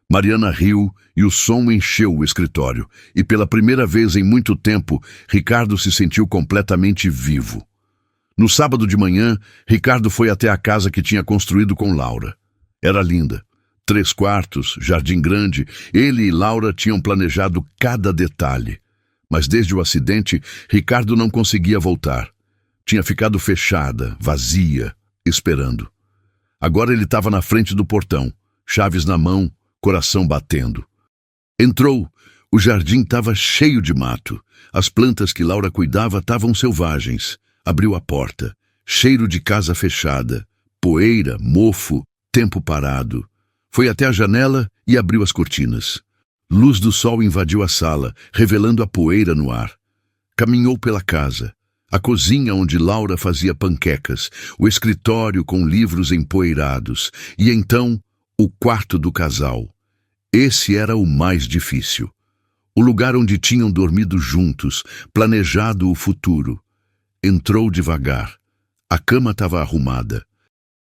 Mariana riu e o som encheu o escritório. E pela primeira vez em muito tempo, Ricardo se sentiu completamente vivo. No sábado de manhã, Ricardo foi até a casa que tinha construído com Laura. Era linda. 3 quartos, jardim grande. Ele e Laura tinham planejado cada detalhe. Mas desde o acidente, Ricardo não conseguia voltar. Tinha ficado fechada, vazia, esperando. Agora ele estava na frente do portão, chaves na mão, coração batendo. Entrou. O jardim estava cheio de mato. As plantas que Laura cuidava estavam selvagens. Abriu a porta. Cheiro de casa fechada. Poeira, mofo, tempo parado. Foi até a janela e abriu as cortinas. Luz do sol invadiu a sala, revelando a poeira no ar. Caminhou pela casa. A cozinha onde Laura fazia panquecas, o escritório com livros empoeirados, e então o quarto do casal. Esse era o mais difícil. O lugar onde tinham dormido juntos, planejado o futuro. Entrou devagar. A cama estava arrumada.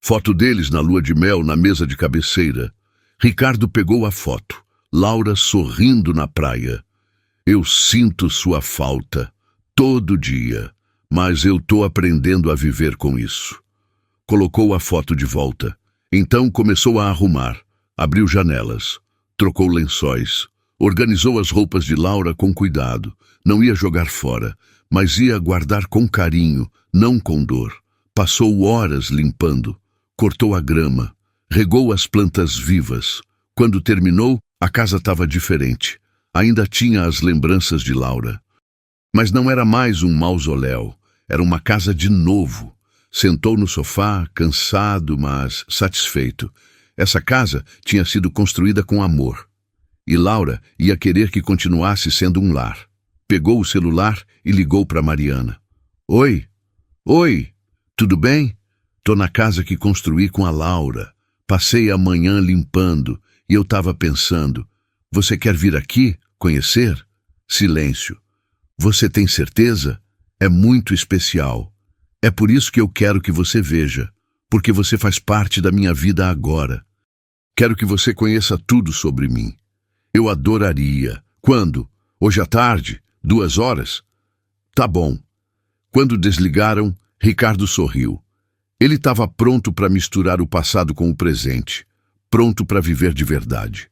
Foto deles na lua de mel na mesa de cabeceira. Ricardo pegou a foto. Laura sorrindo na praia. Eu sinto sua falta, todo dia, mas eu tô aprendendo a viver com isso. Colocou a foto de volta. Então começou a arrumar. Abriu janelas. Trocou lençóis. Organizou as roupas de Laura com cuidado. Não ia jogar fora, mas ia guardar com carinho, não com dor. Passou horas limpando. Cortou a grama. Regou as plantas vivas. Quando terminou, a casa estava diferente. Ainda tinha as lembranças de Laura. Mas não era mais um mausoléu. Era uma casa de novo. Sentou no sofá, cansado, mas satisfeito. Essa casa tinha sido construída com amor. E Laura ia querer que continuasse sendo um lar. Pegou o celular e ligou para Mariana. Oi, oi, tudo bem? Tô na casa que construí com a Laura. Passei a manhã limpando e eu tava pensando, você quer vir aqui, conhecer? Silêncio. Você tem certeza? É muito especial. É por isso que eu quero que você veja, porque você faz parte da minha vida agora. Quero que você conheça tudo sobre mim. Eu adoraria. Quando? Hoje à tarde? 2 horas? Tá bom. Quando desligaram, Ricardo sorriu. Ele estava pronto para misturar o passado com o presente, pronto para viver de verdade.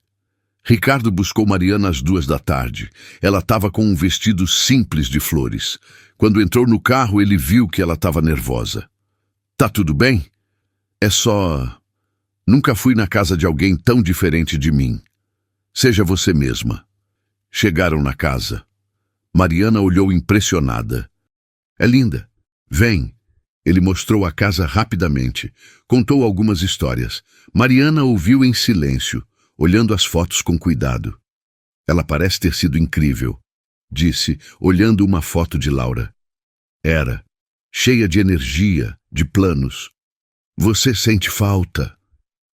Ricardo buscou Mariana às 2 da tarde. Ela estava com um vestido simples de flores. Quando entrou no carro, ele viu que ela estava nervosa. Tá tudo bem? É só... Nunca fui na casa de alguém tão diferente de mim. Seja você mesma. Chegaram na casa. Mariana olhou impressionada. É linda. Vem. Ele mostrou a casa rapidamente. Contou algumas histórias. Mariana ouviu em silêncio, olhando as fotos com cuidado. Ela parece ter sido incrível, disse, olhando uma foto de Laura. Era. Cheia de energia, de planos. Você sente falta?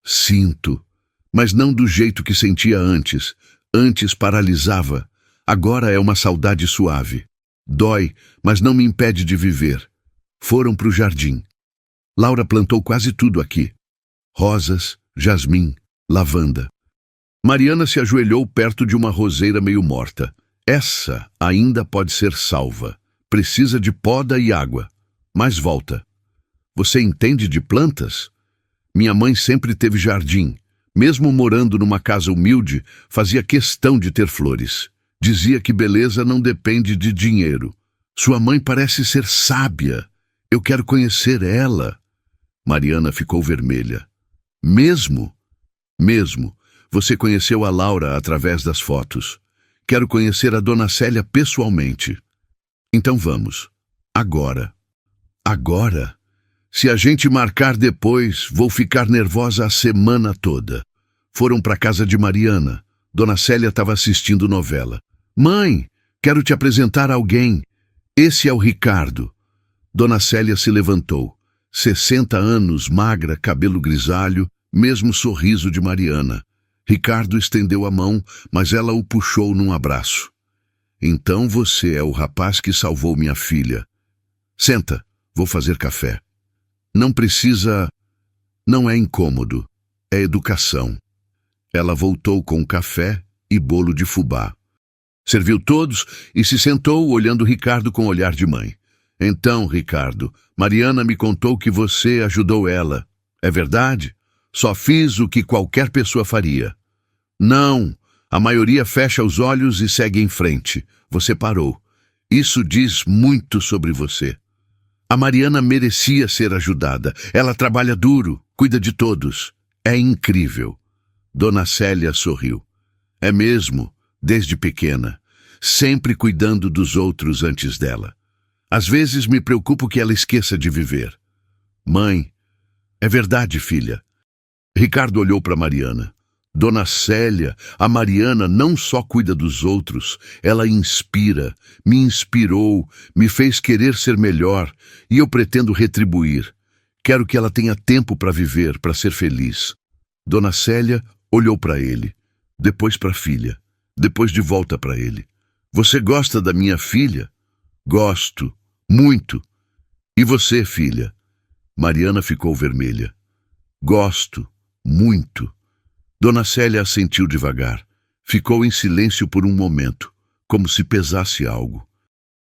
Sinto. Mas não do jeito que sentia antes. Antes paralisava. Agora é uma saudade suave. Dói, mas não me impede de viver. Foram para o jardim. Laura plantou quase tudo aqui. Rosas, jasmim, lavanda. Mariana se ajoelhou perto de uma roseira meio morta. Essa ainda pode ser salva. Precisa de poda e água. Mas volta. Você entende de plantas? Minha mãe sempre teve jardim. Mesmo morando numa casa humilde, fazia questão de ter flores. Dizia que beleza não depende de dinheiro. Sua mãe parece ser sábia. Eu quero conhecer ela. Mariana ficou vermelha. Mesmo? Mesmo. Você conheceu a Laura através das fotos. Quero conhecer a Dona Célia pessoalmente. Então vamos. Agora. Agora? Se a gente marcar depois, vou ficar nervosa a semana toda. Foram para a casa de Mariana. Dona Célia estava assistindo novela. Mãe, quero te apresentar alguém. Esse é o Ricardo. Dona Célia se levantou. 60 anos, magra, cabelo grisalho, mesmo sorriso de Mariana. Ricardo estendeu a mão, mas ela o puxou num abraço. Então você é o rapaz que salvou minha filha. Senta, vou fazer café. Não precisa... Não é incômodo. É educação. Ela voltou com café e bolo de fubá. Serviu todos e se sentou olhando Ricardo com olhar de mãe. Então, Ricardo, Mariana me contou que você ajudou ela. É verdade? Só fiz o que qualquer pessoa faria. Não, a maioria fecha os olhos e segue em frente. Você parou. Isso diz muito sobre você. A Mariana merecia ser ajudada. Ela trabalha duro, cuida de todos. É incrível. Dona Célia sorriu. É mesmo, desde pequena. Sempre cuidando dos outros antes dela. Às vezes me preocupo que ela esqueça de viver. Mãe, é verdade, filha. Ricardo olhou para Mariana. Dona Célia, a Mariana não só cuida dos outros, ela inspira, me inspirou, me fez querer ser melhor, e eu pretendo retribuir. Quero que ela tenha tempo para viver, para ser feliz. Dona Célia olhou para ele, depois para a filha, depois de volta para ele. Você gosta da minha filha? Gosto, muito. E você, filha? Mariana ficou vermelha. Gosto, muito. Dona Célia assentiu devagar. Ficou em silêncio por um momento, como se pesasse algo.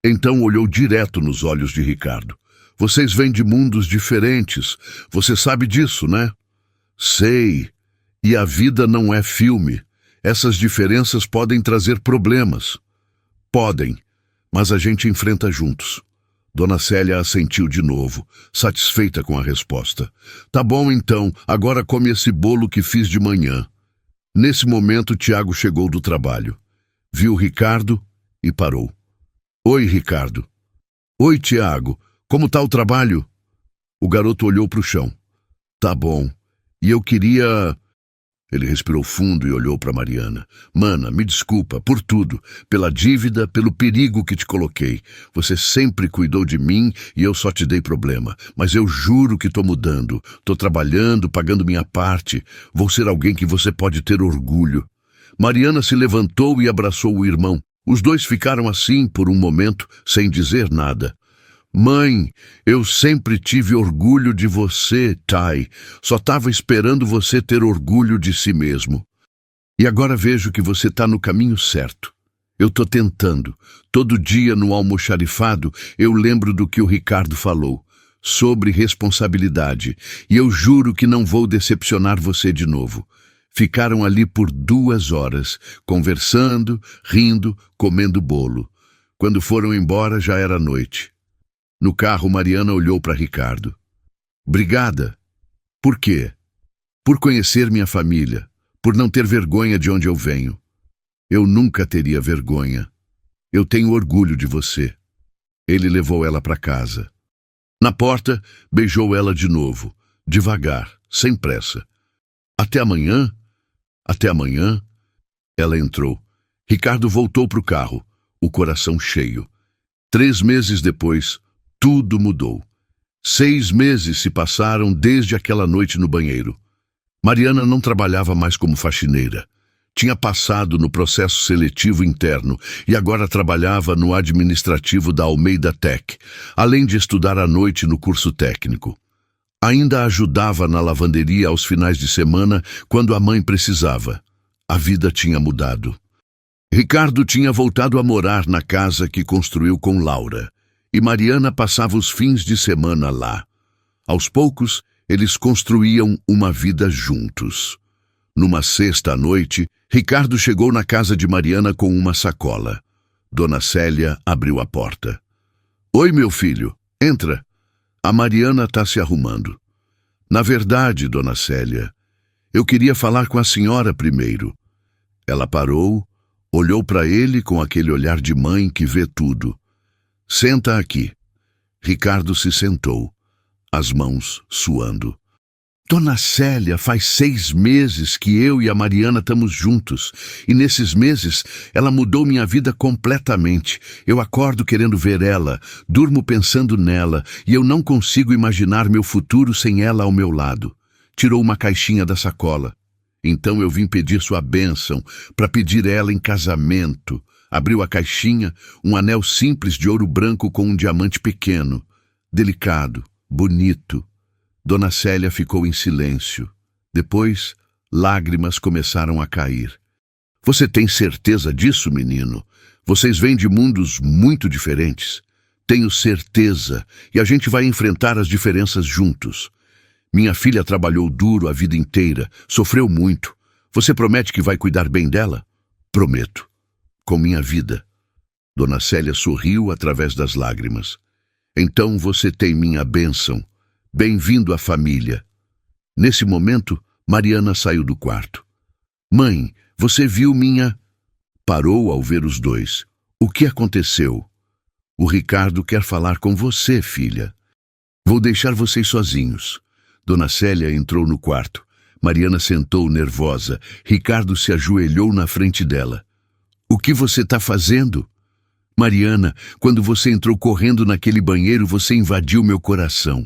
Então olhou direto nos olhos de Ricardo. Vocês vêm de mundos diferentes. Você sabe disso, né? Sei. E a vida não é filme. Essas diferenças podem trazer problemas. Podem, mas a gente enfrenta juntos. Dona Célia assentiu de novo, satisfeita com a resposta. Tá bom então, agora come esse bolo que fiz de manhã. Nesse momento, Tiago chegou do trabalho. Viu Ricardo e parou. Oi, Ricardo. Oi, Tiago. Como tá o trabalho? O garoto olhou para o chão. Tá bom. E eu queria... Ele respirou fundo e olhou para Mariana. Mana, me desculpa por tudo, pela dívida, pelo perigo que te coloquei. Você sempre cuidou de mim e eu só te dei problema. Mas eu juro que tô mudando. Tô trabalhando, pagando minha parte. Vou ser alguém que você pode ter orgulho. Mariana se levantou e abraçou o irmão. Os dois ficaram assim por um momento, sem dizer nada. Mãe, eu sempre tive orgulho de você, Tai. Só estava esperando você ter orgulho de si mesmo. E agora vejo que você está no caminho certo. Eu estou tentando. Todo dia no almoxarifado eu lembro do que o Ricardo falou, sobre responsabilidade. E eu juro que não vou decepcionar você de novo. Ficaram ali por 2 horas, conversando, rindo, comendo bolo. Quando foram embora já era noite. No carro, Mariana olhou para Ricardo. Obrigada. Por quê? Por conhecer minha família, por não ter vergonha de onde eu venho. Eu nunca teria vergonha. Eu tenho orgulho de você. Ele levou ela para casa. Na porta, beijou ela de novo, devagar, sem pressa. Até amanhã? Até amanhã? Ela entrou. Ricardo voltou para o carro, o coração cheio. 3 meses depois, tudo mudou. 6 meses se passaram desde aquela noite no banheiro. Mariana não trabalhava mais como faxineira. Tinha passado no processo seletivo interno e agora trabalhava no administrativo da Almeida Tech, além de estudar à noite no curso técnico. Ainda ajudava na lavanderia aos finais de semana quando a mãe precisava. A vida tinha mudado. Ricardo tinha voltado a morar na casa que construiu com Laura. E Mariana passava os fins de semana lá. Aos poucos, eles construíam uma vida juntos. Numa sexta à noite, Ricardo chegou na casa de Mariana com uma sacola. Dona Célia abriu a porta. Oi, meu filho, entra. A Mariana está se arrumando. Na verdade, Dona Célia, eu queria falar com a senhora primeiro. Ela parou, olhou para ele com aquele olhar de mãe que vê tudo. Senta aqui. Ricardo se sentou, as mãos suando. Dona Célia, faz 6 meses que eu e a Mariana estamos juntos. E nesses meses, ela mudou minha vida completamente. Eu acordo querendo ver ela, durmo pensando nela, e eu não consigo imaginar meu futuro sem ela ao meu lado. Tirou uma caixinha da sacola. Então eu vim pedir sua bênção, para pedir ela em casamento. Abriu a caixinha, um anel simples de ouro branco com um diamante pequeno, delicado, bonito. Dona Célia ficou em silêncio. Depois, lágrimas começaram a cair. Você tem certeza disso, menino? Vocês vêm de mundos muito diferentes. Tenho certeza, e a gente vai enfrentar as diferenças juntos. Minha filha trabalhou duro a vida inteira, sofreu muito. Você promete que vai cuidar bem dela? Prometo. Com minha vida. Dona Célia sorriu através das lágrimas. Então você tem minha bênção. Bem-vindo à família. Nesse momento, Mariana saiu do quarto. Mãe, você viu minha... Parou ao ver os dois. O que aconteceu? O Ricardo quer falar com você, filha. Vou deixar vocês sozinhos. Dona Célia entrou no quarto. Mariana sentou nervosa. Ricardo se ajoelhou na frente dela. O que você está fazendo? Mariana, quando você entrou correndo naquele banheiro, você invadiu meu coração.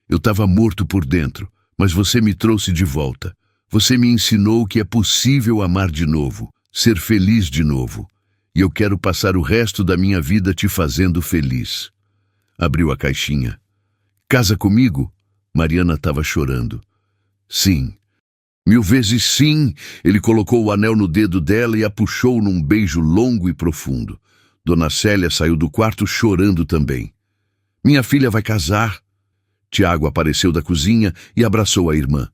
Eu estava morto por dentro, mas você me trouxe de volta. Você me ensinou que é possível amar de novo, ser feliz de novo. E eu quero passar o resto da minha vida te fazendo feliz. Abriu a caixinha. Casa comigo? Mariana estava chorando. Sim. 1000 vezes sim. Ele colocou o anel no dedo dela e a puxou num beijo longo e profundo. Dona Célia saiu do quarto chorando também. Minha filha vai casar. Tiago apareceu da cozinha e abraçou a irmã.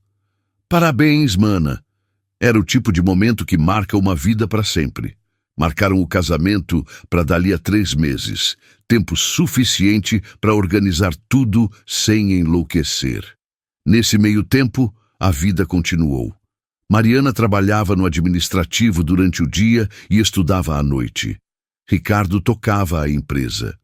Parabéns, mana. Era o tipo de momento que marca uma vida para sempre. Marcaram o casamento para dali a 3 meses. Tempo suficiente para organizar tudo sem enlouquecer. Nesse meio tempo, a vida continuou. Mariana trabalhava no administrativo durante o dia e estudava à noite. Ricardo tocava a empresa.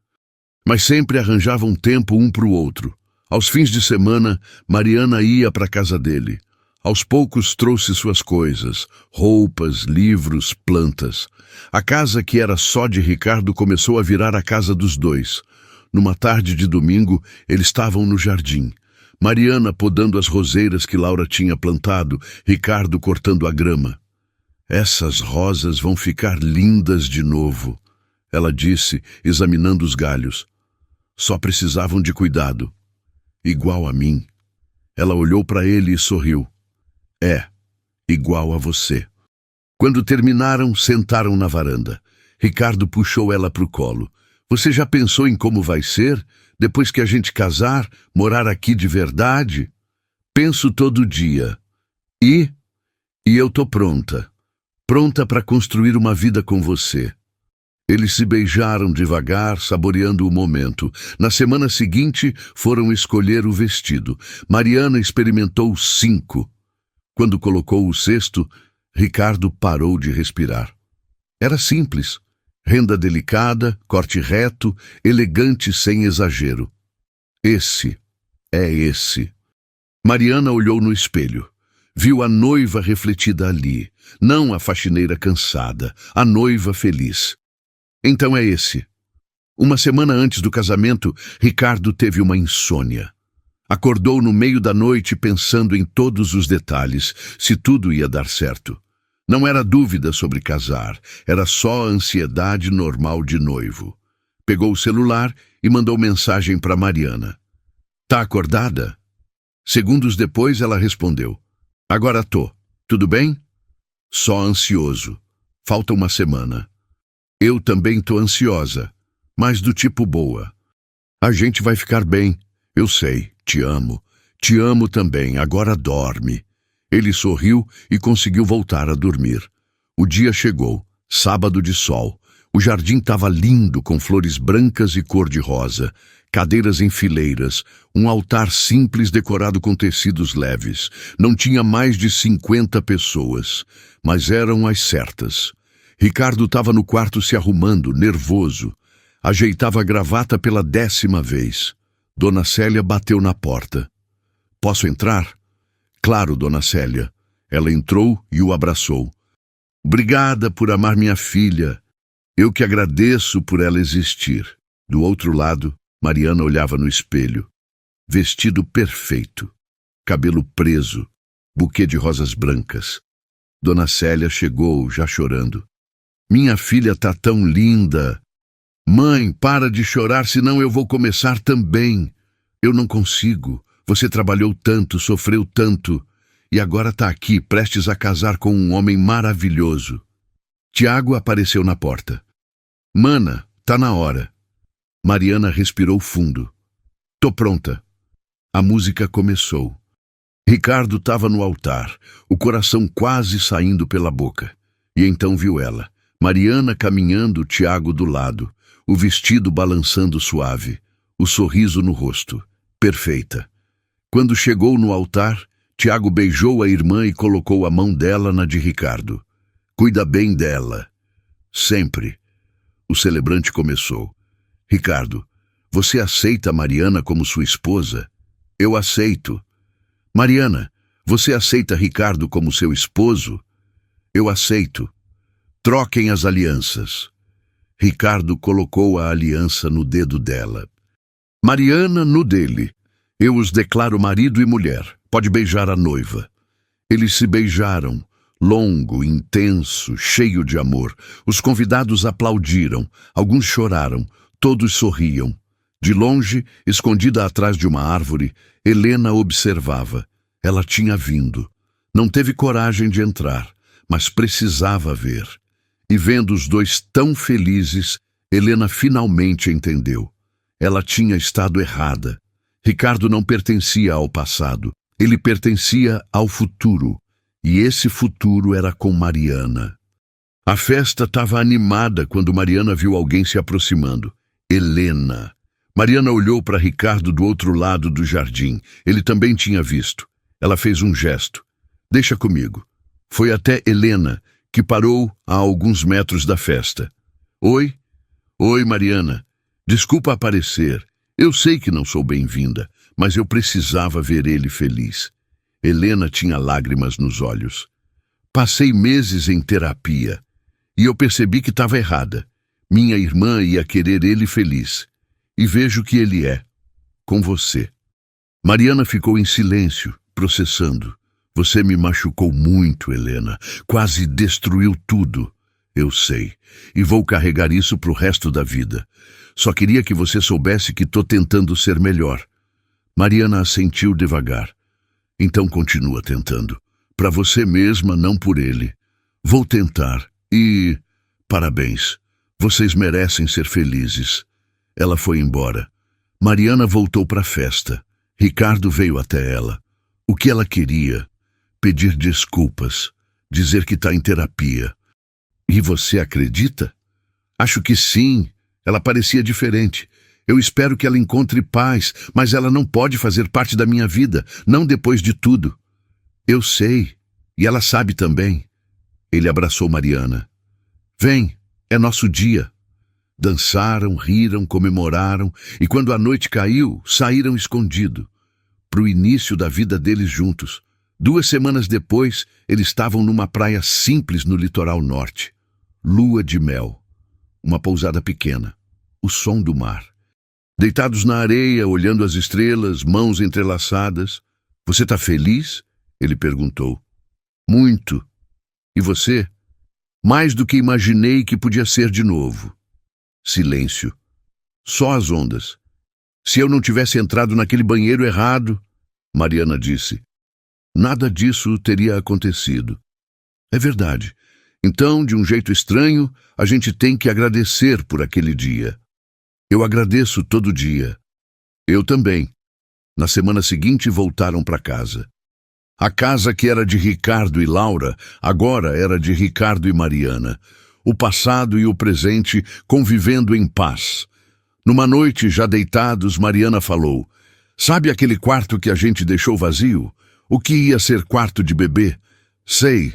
Mas sempre arranjava um tempo um para o outro. Aos fins de semana, Mariana ia para a casa dele. Aos poucos trouxe suas coisas, roupas, livros, plantas. A casa que era só de Ricardo começou a virar a casa dos dois. Numa tarde de domingo, eles estavam no jardim. Mariana podando as roseiras que Laura tinha plantado, Ricardo cortando a grama. "Essas rosas vão ficar lindas de novo", ela disse, examinando os galhos. "Só precisavam de cuidado. Igual a mim." Ela olhou para ele e sorriu. "É, igual a você." Quando terminaram, sentaram na varanda. Ricardo puxou ela para o colo. "Você já pensou em como vai ser, depois que a gente casar, morar aqui de verdade?" "Penso todo dia. E eu tô pronta. Pronta para construir uma vida com você." Eles se beijaram devagar, saboreando o momento. Na semana seguinte, foram escolher o vestido. Mariana experimentou 5. Quando colocou o 6º, Ricardo parou de respirar. Era simples. Renda delicada, corte reto, elegante sem exagero. Esse. Mariana olhou no espelho. Viu a noiva refletida ali. Não a faxineira cansada, a noiva feliz. Então é esse. Uma semana antes do casamento, Ricardo teve uma insônia. Acordou no meio da noite pensando em todos os detalhes, se tudo ia dar certo. Não era dúvida sobre casar, era só a ansiedade normal de noivo. Pegou o celular e mandou mensagem para Mariana. "Tá acordada?" Segundos depois ela respondeu. "Agora tô. Tudo bem?" "Só ansioso. Falta uma semana." "Eu também tô ansiosa, mas do tipo boa." "A gente vai ficar bem. Eu sei. Te amo. Te amo também. Agora dorme." Ele sorriu e conseguiu voltar a dormir. O dia chegou. Sábado de sol. O jardim estava lindo, com flores brancas e cor-de-rosa, cadeiras em fileiras, um altar simples decorado com tecidos leves. Não tinha mais de 50 pessoas, mas eram as certas. Ricardo estava no quarto se arrumando, nervoso. Ajeitava a gravata pela 10ª vez. Dona Célia bateu na porta. "Posso entrar?" "Claro, Dona Célia." Ela entrou e o abraçou. "Obrigada por amar minha filha. Eu que agradeço por ela existir." Do outro lado, Mariana olhava no espelho. Vestido perfeito. Cabelo preso. Buquê de rosas brancas. Dona Célia chegou, já chorando. "Minha filha tá tão linda." "Mãe, para de chorar, senão eu vou começar também." "Eu não consigo. Você trabalhou tanto, sofreu tanto. E agora tá aqui, prestes a casar com um homem maravilhoso." Tiago apareceu na porta. "Mana, tá na hora." Mariana respirou fundo. "Tô pronta." A música começou. Ricardo estava no altar, o coração quase saindo pela boca. E então viu ela. Mariana caminhando, Tiago do lado, o vestido balançando suave, o sorriso no rosto. Perfeita. Quando chegou no altar, Tiago beijou a irmã e colocou a mão dela na de Ricardo. "Cuida bem dela." "Sempre." O celebrante começou. "Ricardo, você aceita Mariana como sua esposa?" "Eu aceito." "Mariana, você aceita Ricardo como seu esposo?" "Eu aceito." "Troquem as alianças." Ricardo colocou a aliança no dedo dela. Mariana no dele. "Eu os declaro marido e mulher. Pode beijar a noiva." Eles se beijaram, longo, intenso, cheio de amor. Os convidados aplaudiram, alguns choraram, todos sorriam. De longe, escondida atrás de uma árvore, Helena observava. Ela tinha vindo. Não teve coragem de entrar, mas precisava ver. E vendo os dois tão felizes, Helena finalmente entendeu. Ela tinha estado errada. Ricardo não pertencia ao passado. Ele pertencia ao futuro. E esse futuro era com Mariana. A festa estava animada quando Mariana viu alguém se aproximando. Helena. Mariana olhou para Ricardo do outro lado do jardim. Ele também tinha visto. Ela fez um gesto. "Deixa comigo." Foi até Helena, que parou a alguns metros da festa. "Oi? Oi, Mariana. Desculpa aparecer. Eu sei que não sou bem-vinda, mas eu precisava ver ele feliz." Helena tinha lágrimas nos olhos. Passei meses em terapia e eu percebi que estava errada. Minha irmã ia querer ele feliz. E vejo que ele é, com você. Mariana ficou em silêncio, processando. Você me machucou muito, Helena. Quase destruiu tudo. Eu sei. E vou carregar isso pro resto da vida. Só queria que você soubesse que tô tentando ser melhor. Mariana assentiu devagar. Então continua tentando. Para você mesma, não por ele. Vou tentar. E... parabéns. Vocês merecem ser felizes. Ela foi embora. Mariana voltou para a festa. Ricardo veio até ela. O que ela queria? Pedir desculpas. Dizer que está em terapia. E você acredita? Acho que sim. Ela parecia diferente. Eu espero que ela encontre paz, mas ela não pode fazer parte da minha vida, não depois de tudo. Eu sei. E ela sabe também. Ele abraçou Mariana. Vem, é nosso dia. Dançaram, riram, comemoraram, e quando a noite caiu, saíram escondido, pro início da vida deles juntos. 2 semanas depois, eles estavam numa praia simples no litoral norte. Lua de mel. Uma pousada pequena. O som do mar. Deitados na areia, olhando as estrelas, mãos entrelaçadas. Você tá feliz? Ele perguntou. Muito. E você? Mais do que imaginei que podia ser de novo. Silêncio. Só as ondas. Se eu não tivesse entrado naquele banheiro errado, Mariana disse, nada disso teria acontecido. É verdade. Então, de um jeito estranho, a gente tem que agradecer por aquele dia. Eu agradeço todo dia. Eu também. Na semana seguinte, voltaram para casa. A casa que era de Ricardo e Laura, agora era de Ricardo e Mariana. O passado e o presente convivendo em paz. Numa noite, já deitados, Mariana falou, sabe aquele quarto que a gente deixou vazio? O que ia ser quarto de bebê? Sei.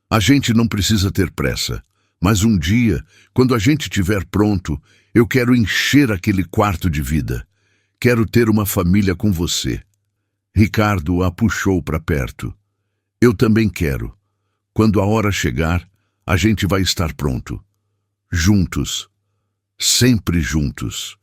A gente não precisa ter pressa. Mas um dia, quando a gente estiver pronto, eu quero encher aquele quarto de vida. Quero ter uma família com você. Ricardo a puxou para perto. Eu também quero. Quando a hora chegar, a gente vai estar pronto. Juntos. Sempre juntos.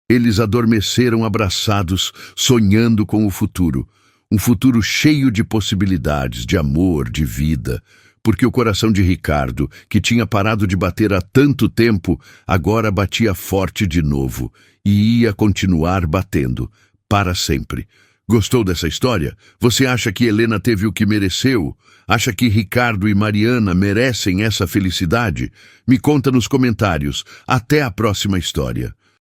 Eles adormeceram abraçados, sonhando com o futuro. Um futuro cheio de possibilidades, de amor, de vida. Porque o coração de Ricardo, que tinha parado de bater há tanto tempo, agora batia forte de novo. E ia continuar batendo. Para sempre. Gostou dessa história? Você acha que Helena teve o que mereceu? Acha que Ricardo e Mariana merecem essa felicidade? Me conta nos comentários. Até a próxima história.